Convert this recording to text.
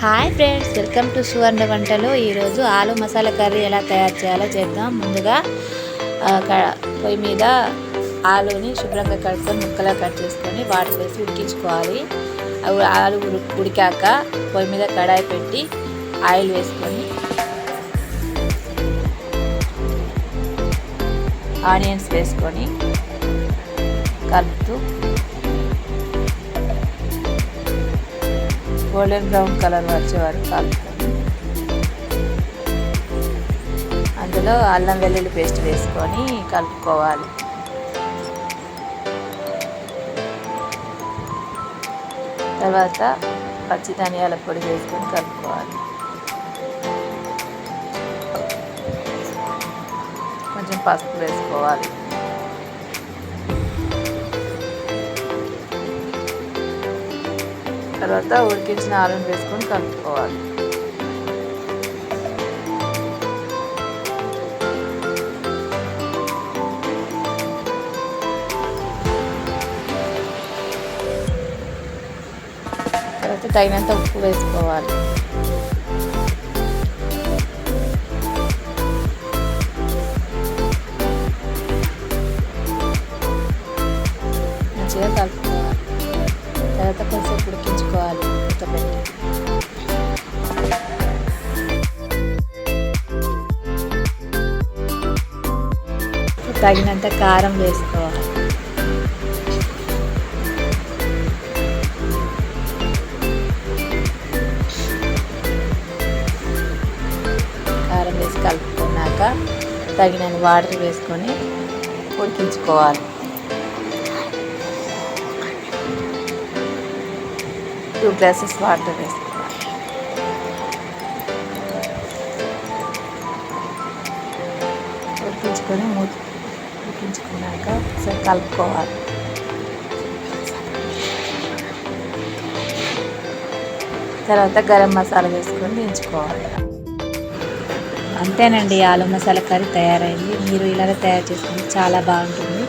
Hi friends, welcome to సువర్ణ వంటలు. ఈరోజు ఆలు మసాలా కర్రీ ఎలా తయారు చేయాలో చేద్దాం. ముందుగా పొయ్యి మీద ఆలుని శుభ్రంగా కడుక్కొని ముక్కలా కట్ చేసుకొని వాటర్ వేసి ఉడికించుకోవాలి. ఆలు ఉడికాక పొయ్యి మీద కడాయి పెట్టి ఆయిల్ వేసుకొని ఆనియన్స్ వేసుకొని కలుపుతూ గోల్డెన్ బ్రౌన్ కలర్ వచ్చే వరకు కలుపుకొని అందులో అల్లం వెల్లుల్లి పేస్ట్ వేసుకొని కలుపుకోవాలి. తర్వాత పచ్చి ధనియాల పొడి వేసుకొని కలుపుకోవాలి. కొంచెం పసుపు వేసుకోవాలి. తర్వాత ఉడికించిన ఆలుని వేసుకొని కలుపుకోవాలి. తర్వాత తగినంత ఉప్పు వేసుకోవాలి. మంచిగా కలుపుకోవాలి. తర్వాత కొంచెం ఉడికించుకోవాలి మూత పెట్టి. తగినంత కారం వేసుకోవాలి. కారం వేసి కలుపుకున్నాక తగినన్ని వాటర్ వేసుకొని ఉడికించుకోవాలి. 2 గ్లాసెస్ వాటర్ వేసుకోవాలి. ఉడికించుకున్నాక ఒకసారి కలుపుకోవాలి. తర్వాత గరం మసాలా వేసుకొని దించుకోవాలి. అంతేనండి, ఆలు మసాలా కర్రీ తయారైంది. మీరు ఇలానే తయారు చేసుకుంటే చాలా బాగుంటుంది.